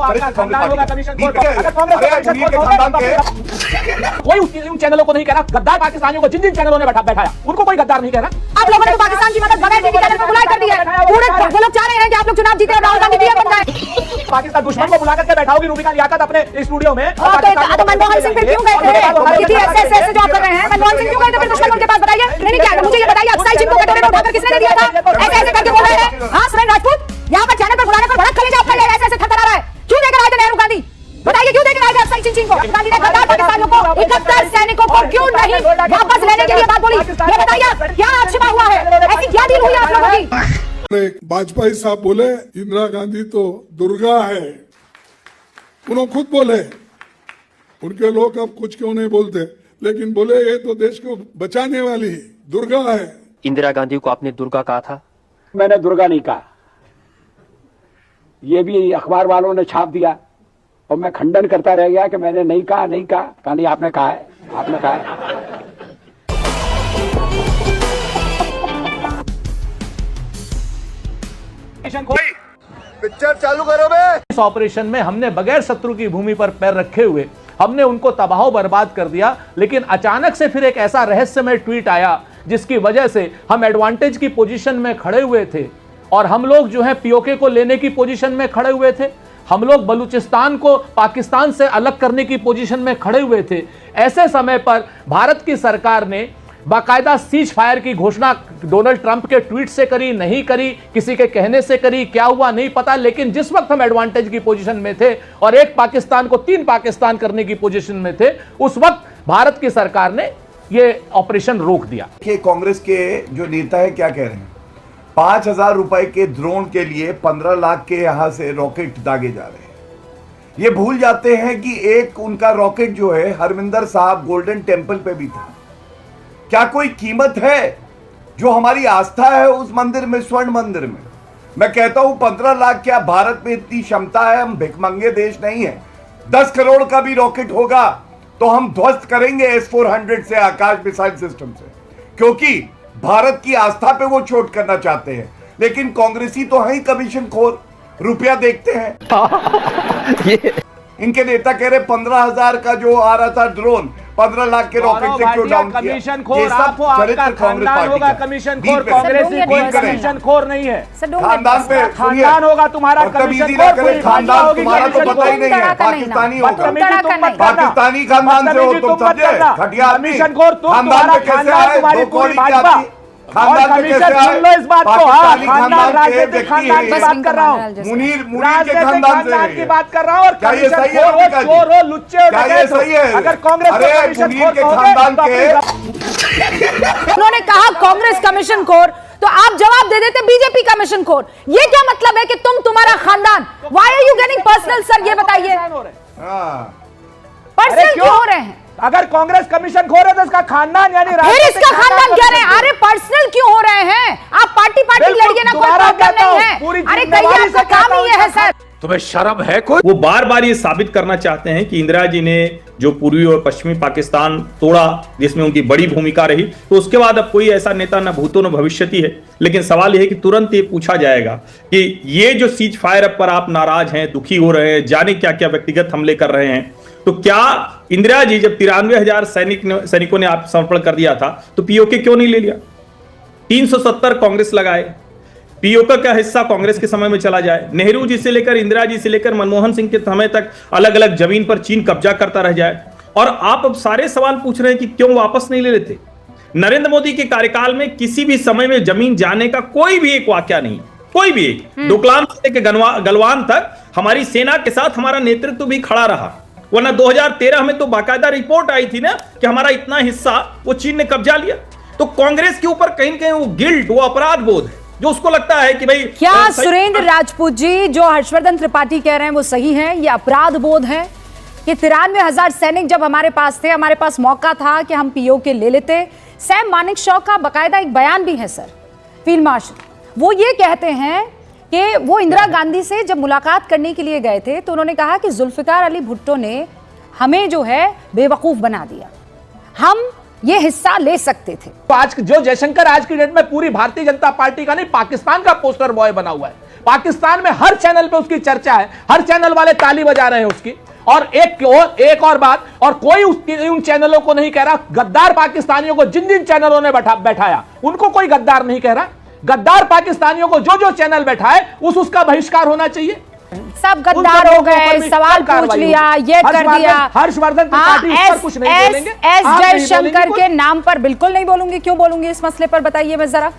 आपका खानदान होगा कमीशन खोर। अगर कांग्रेस कोई उन चैनलों को नहीं कह रहा गद्दार पाकिस्तानियों को, जिन जिन चैनलों ने बैठाया उनको कोई गद्दार नहीं कह रहा। आप लोगों ने तो पाकिस्तान की मदद बगैर टीवी चैनल पर बुलाई कर दी है। पूरे वो लोग चाह रहे हैं कि आप लोग चुनाव जीते और राहुल गांधी पीएम बन जाए। पाकिस्तान दुश्मन को बुला करके बैठाओगी रूबिका लियाकत अपने स्टूडियो में। तो मनमोहन सिंह फिर क्यों गए थे? ऐसे जॉब कर रहे हैं मनमोहन सिंह क्यों गए थे फिर दुश्मन के पास? बताइए। नहीं क्या मुझे ये बताइए, अक्साई जिनको कटोरे में उठाकर किसने दिया था? ऐसे ऐसे करके बोल रहे हैं। हाँ सुरेंद्र राजपूत यहाँ पर चैनल पर बुलाने पर बड़ा कलेजा आपका ले ऐसे ऐसे थरथरा रहा है। क्यों देकर आए थे नेहरू गांधी? बताइए क्यों देकर आए थे अक्साई चिंचिंग को? गांधी ने गद्दार पाकिस्तानियों को 71 सैनिकों को क्यों नहीं वापस लेने के लिए बात बोली? ये बताइए क्या छिपा हुआ है? ऐसी क्या डील हुई है आप लोगों की? वाजपेयी साहब बोले इंदिरा गांधी तो दुर्गा है, उन्होंने खुद बोले। उनके लोग अब कुछ क्यों नहीं बोलते, लेकिन बोले ये तो देश को बचाने वाली दुर्गा है। इंदिरा गांधी को आपने दुर्गा कहा था? मैंने दुर्गा नहीं कहा, ये भी अखबार वालों ने छाप दिया और मैं खंडन करता रह गया कि मैंने नहीं कहा। नहीं आपने कहा है, आपने कहा है। पिक्चर चालू करो बे। इस ऑपरेशन में हमने बगैर शत्रु की भूमि पर पैर रखे हुए हमने उनको तबाह बर्बाद कर दिया। लेकिन अचानक से फिर एक ऐसा रहस्यमय ट्वीट आया जिसकी वजह से हम एडवांटेज की पोजीशन में खड़े हुए थे और हम लोग जो है पीओके को लेने की पोजीशन में खड़े हुए थे। हम लोग बलूचिस्तान को पाकिस्तान से अलग करने की पोजीशन में खड़े हुए थे। ऐसे समय पर भारत की सरकार ने बाकायदा सीज फायर की घोषणा डोनाल्ड ट्रंप के ट्वीट से करी, नहीं करी, किसी के कहने से करी, क्या हुआ नहीं पता। लेकिन जिस वक्त हम एडवांटेज की पोजीशन में थे और एक पाकिस्तान को 3 पाकिस्तान करने की पोजीशन में थे, उस वक्त भारत की सरकार ने यह ऑपरेशन रोक दिया। कांग्रेस के जो नेता है क्या कह रहे हैं, 5,000 रुपए के ड्रोन के लिए 15 लाख के यहां से रॉकेट दागे जा रहे हैं। ये भूल जाते हैं कि एक उनका रॉकेट जो है हरमिंदर साहब गोल्डन टेंपल पे भी था। क्या कोई कीमत है जो हमारी आस्था है उस मंदिर में, स्वर्ण मंदिर में? मैं कहता हूं 15 लाख, क्या भारत में इतनी क्षमता है? हम भिखमंगे देश नहीं है। 10 करोड़ का भी रॉकेट होगा तो हम ध्वस्त करेंगे S-400 से, आकाश मिसाइल सिस्टम से, क्योंकि भारत की आस्था पे वो चोट करना चाहते हैं। लेकिन कांग्रेसी तो है ही कमीशन खोर, रुपया देखते हैं। इनके नेता कह रहे 15,000 का जो आ रहा था ड्रोन 15 लाख के रॉकेट से क्यों डाउन किया? कमीशन खोर आप हो, आपका खानदान होगा कमीशन खोर, कांग्रेसी कोई कमीशन खोर नहीं है। खानदान पे खानदान होगा तुम्हारा कमीशन खोर, खानदान तुम्हारा तो पता ही नहीं है, पाकिस्तानी होगा, पाकिस्तानी खानदान से हो तुम, समझे? घटिया कमीशन खोर तुम, तुम्हारा खानदान तुम्हारी पूरी भाजपा। खानदान में कैसे आए? लो इस बात को, पाकिस्तानी खानदान राजनीतिक व्यक्ति खानदान की बात कर रहा हूँ, मुनीर के खानदान की बात कर रहा हूँ। और क्या ये सही है? चोर हो, लुच्चे हो, क्या ये सही है? अगर कांग्रेस मुनीर के खानदान के उन्होंने कहा कांग्रेस कमीशन खोर, तो आप जवाब दे देते बीजेपी कमीशन खोर। ये क्या मतलब है कि तुम्हारा खानदान? Why are you getting personal sir? ये बताइए पर्सनल क्यों हो रहे हैं? अगर कांग्रेस कमीशन खोर है तो इसका खानदान यानी फिर इसका खानदान कह रहे हैं। अरे पर्सनल क्यों हो रहे हैं? आप पार्टी लड़िए ना, कोई प्रॉब्लम नहीं है। अरे कहिए आपका काम ही ये है सर। तुम्हें शर्म है कोई? वो बार बार ये साबित करना चाहते हैं कि इंदिरा जी ने जो पूर्वी और पश्चिमी पाकिस्तान तोड़ा, जिसमें उनकी बड़ी भूमिका रही, तो उसके बाद अब कोई ऐसा नेता न भूतो न भविष्यति है। लेकिन सवाल यह है कि तुरंत ये पूछा जाएगा कि ये जो सीज फायर पर आप नाराज हैं, दुखी हो रहे हैं, जाने क्या क्या व्यक्तिगत हमले कर रहे हैं, तो क्या इंदिरा जी जब 93,000 सैनिकों ने आप समर्पण कर दिया था तो पीओके क्यों नहीं ले लिया? 370 कांग्रेस लगाए, पीओके का हिस्सा कांग्रेस के समय में चला जाए, नेहरू जी से लेकर इंदिरा जी से लेकर मनमोहन सिंह के समय तक अलग अलग जमीन पर चीन कब्जा करता रह जाए, और आप अब सारे सवाल पूछ रहे हैं कि क्यों वापस नहीं ले लेते? नरेंद्र मोदी के कार्यकाल में किसी भी समय में जमीन जाने का कोई भी एक वाक्य नहीं, कोई भी एक। डोकलाम से लेकर गलवान तक हमारी सेना के साथ हमारा नेतृत्व भी खड़ा रहा, वरना 2013 में तो बाकायदा रिपोर्ट आई थी ना कि हमारा इतना हिस्सा वो चीन ने कब्जा लिया। तो कांग्रेस के ऊपर कहीं कहीं वो गिल्ट, वो अपराध बोध है जो उसको लगता है कि भाई क्या सुरेंद्र राजपूत जी जो हर्षवर्धन त्रिपाठी कह रहे हैं वो सही है? ये अपराध बोध है कि 93,000 सैनिक जब हमारे पास थे, हमारे पास मौका था कि हम पीओके ले लेते। सैम मानेकशॉ का बाकायदा एक बयान भी है सर, फील्ड मार्शल, वो ये कहते हैं कि वो इंदिरा गांधी से जब मुलाकात करने के लिए गए थे तो उन्होंने कहा कि जुल्फिकार अली भुट्टो ने हमें जो है बेवकूफ बना दिया, हम ये हिस्सा ले सकते थे। आज जो जयशंकर आज की डेट में पूरी भारतीय जनता पार्टी का नहीं, पाकिस्तान का पोस्टर बॉय बना हुआ है। पाकिस्तान में हर चैनल पे उसकी चर्चा है, हर चैनल वाले ताली बजा रहे हैं उसकी। और एक और बात, और कोई उन चैनलों को नहीं कह रहा गद्दार पाकिस्तानियों को, जिन जिन चैनलों ने बैठाया उनको कोई गद्दार नहीं कह रहा। गद्दार पाकिस्तानियों को जो जो चैनल बैठाए उसका बहिष्कार होना चाहिए। सब गद्दार हो गए, सवाल पूछ लिया, ये कर दिया। हर्षवर्धन त्रिपाठी इस पर कुछ नहीं बोलेंगे। एस जयशंकर के नाम पर बिल्कुल नहीं बोलूंगी। क्यों बोलूंगी इस मसले पर, बताइए मैं जरा,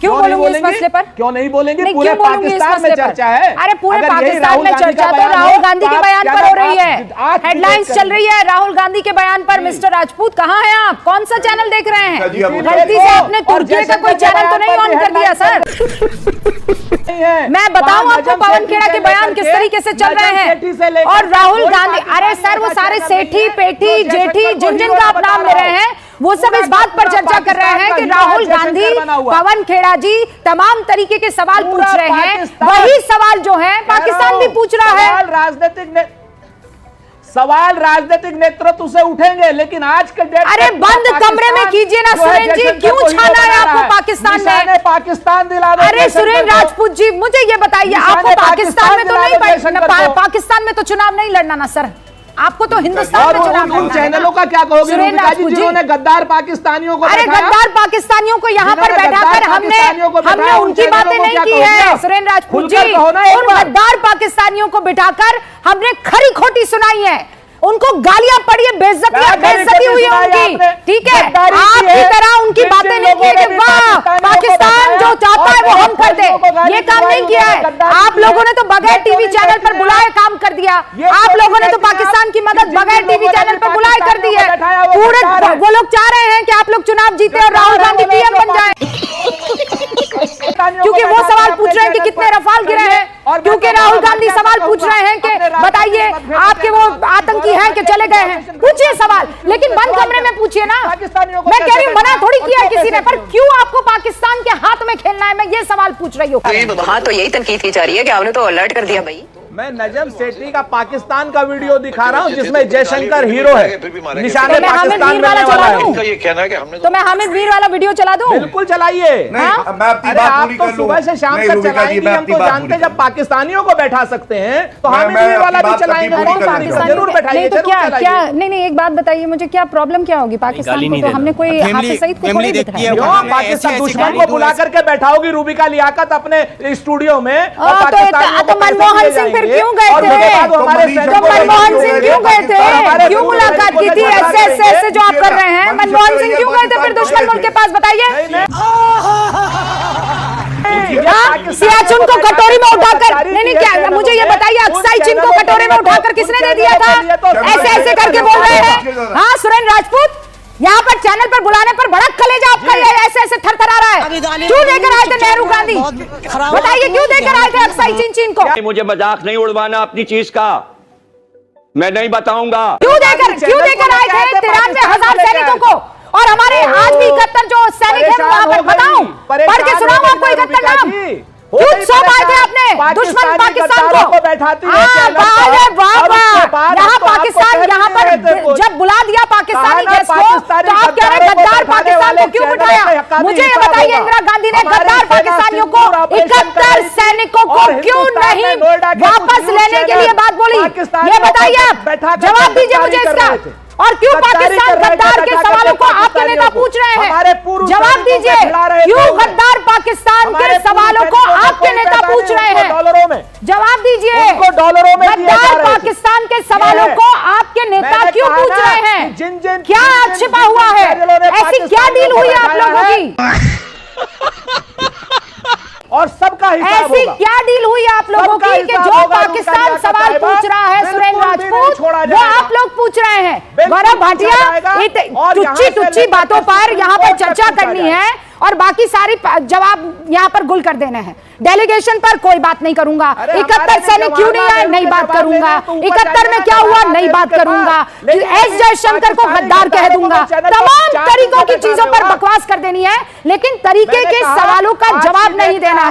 क्यों बोलूंगी इस मसले पर? क्यों नहीं बोलेंगे? पूरे पाकिस्तान में चर्चा है। अरे पूरे पाकिस्तान में चर्चा तो राहुल गांधी के बयान पर हो रही है, हेडलाइंस चल रही है राहुल गांधी के बयान पर। मिस्टर राजपूत कहाँ हैं आप? कौन सा चैनल देख रहे हैं? गलती से आपने तुर्की का कोई चैनल तो नहीं ऑन कर दिया सर? मैं बताऊं आपको पवन खेड़ा के बयान किस तरीके से चल रहे हैं। और राहुल गांधी, अरे सर वो सारे सेठी पेठी जेठी जिन जिन का आप नाम ले रहे हैं वो सब इस बात पर चर्चा कर रहे हैं कि राहुल गांधी, पवन खेड़ा जी तमाम तरीके के सवाल पूछ रहे हैं। वही सवाल जो है पाकिस्तान भी पूछ रहा है। सवाल राजनीतिक नेतृत्व से उठेंगे, लेकिन आज के डेट अरे बंद कमरे में कीजिए ना सुरेन जी, क्यों छाना है आपको पाकिस्तान में? पाकिस्तान दिला। अरे सुरेन राजपूत जी मुझे ये बताइए, आपको पाकिस्तान में तो नहीं, पाकिस्तान में तो चुनाव नहीं लड़ना ना सर, आपको तो हिंदुस्तान में चुनाव लड़ना है। चैनलों का क्या कहोगे जिन्होंने गद्दार पाकिस्तानियों को? अरे गद्दार पाकिस्तानियों को यहाँ पर बैठाकर हमने उनकी बातें नहीं की है सुरेन राजपूत जी। उन गद्दार पाकिस्तानियों को बिठाकर हमने खरी खोटी सुनाई है, उनको गालियां पड़ी है, बेइज्जती हुई है उनकी, ठीक है? आपकी तरह उनकी बातें नहीं की कि वाह पाकिस्तान जो चाहता है वो हम कर दे, ये काम नहीं किया है। आप लोगों ने तो बगैर टीवी चैनल पर बुलाए काम कर दिया। आप लोगों ने तो पाकिस्तान की मदद बगैर टीवी चैनल पर बुलाए कर दी है। पूरे वो लोग चाह रहे हैं कि आप लोग चुनाव जीते और राहुल गांधी पीएम बन जाए, क्योंकि वो सवाल पूछ रहे हैं कि कितने रफाल गिरे हैं, क्योंकि राहुल गांधी सवाल पूछ रहे हैं कि बताइए आपके वो आतंकी हैं कि चले गए हैं। पूछिए सवाल, लेकिन बंद कमरे में पूछिए ना। मैं कह रही हूँ मना थोड़ी किया किसी ने, पर क्यों आपको पाकिस्तान के हाथ में खेलना है, मैं ये सवाल पूछ रही हूँ। हाँ तो यही तनकीद की जा रही है कि आपने तो अलर्ट कर दिया भाई। मैं नजम सेठी का पाकिस्तान का वीडियो दिखा रहा हूं जिसमें जयशंकर हीरो है, निशाने पाकिस्तान में वाला है। तो मैं हामिद मीर वाला वीडियो चला दूं? बिल्कुल चलाइए। अरे आप तो सुबह से शाम तक चलाएंगे, हम तो जानते हैं जब पाकिस्तानियों को बैठा सकते हैं तो हामिद मीर वाला भी चलाएंगे। जरूर बैठाइए। तो क्या नहीं एक बात बताइए मुझे, क्या प्रॉब्लम क्या होगी पाकिस्तान को? तो हमने कोई हाफिज सईद को थोड़ी बिठाया। पाकिस्तान दुश्मन को बुलाकर के बैठाओगी रूबिका लियाकत अपने स्टूडियो में, तो मनमोहन सिंह क्यों गए थे? तो मनमोहन सिंह क्यों गए थे? क्यों मुलाकात की थी? ऐसे जो आप कर रहे हैं, मनमोहन सिंह क्यों गए थे फिर दुश्मन मुल्क के पास, बताइए? सियाचिन को कटोरी में उठाकर, नहीं क्या मुझे ये बताइए, अक्साई चीन को कटोरी में उठाकर किसने दे दिया था? ऐसे करके बोल रहे हैं। हाँ सुरेन राजपूत, यहाँ पर चैनल पर बुलाने पर बड़ा कलेजा आपका ऐसे थरथरा रहा है। क्यों देकर आए थे नेहरू गांधी? बताइए क्यों देकर आए थे अक्साई चीन को? मुझे मजाक नहीं उड़वाना अपनी चीज का, मैं नहीं बताऊंगा। क्यों देकर आए थे 93,000 सैनिकों को? और हमारे आज भी 71 जो सैनिक है वहां पर, बताऊं पढ़ के सुनाऊं आपको 71 नाम? क्यों सौंप आए थे आपने दुश्मन पाकिस्तान को? यहाँ पाकिस्तान, यहाँ पर जब बुला दिया पाकिस्तानी गेस्ट को तो आप कह रहे गद्दार पाकिस्तान को क्यों बिठाया? मुझे ये बताइए, इंदिरा गांधी ने गद्दार पाकिस्तानियों को 71 सैनिकों को क्यों नहीं वापस लेने के लिए बात बोली? ये बताइए आप, जवाब दीजिए मुझे इसका। और क्यों पाकिस्तान गद्दार के सवालों को आपके नेता पूछ रहे हैं? जवाब दीजिए, क्यों गद्दार पाकिस्तान के सवालों को आपके नेता पूछ रहे हैं? जवाब दीजिए, गद्दार पाकिस्तान के सवालों को आपके नेता क्यों पूछ रहे हैं? क्या छिपा हुआ है? ऐसी क्या डील हुई है आप लोगों की? और सबका हिसाब ऐसी क्या डील हुई है आप लोगों की कि जो पाकिस्तान सवाल पूछ रहा है सुरेन राजपूत, वो आप लोग पूछ रहे हैं? गौरव भाटिया, टुच्ची बातों पर यहाँ पर चर्चा करनी है और बाकी सारी जवाब यहाँ पर गुल कर देने हैं। डेलीगेशन पर कोई बात नहीं करूंगा, 71 सैनिक क्यों नहीं आए नहीं बात करूंगा, 71 में क्या हुआ नहीं बात करूंगा, एस जयशंकर को गद्दार कह दूंगा, तमाम तरीकों की चीजों पर बकवास कर देनी है, लेकिन तरीके के सवालों का जवाब नहीं देना है।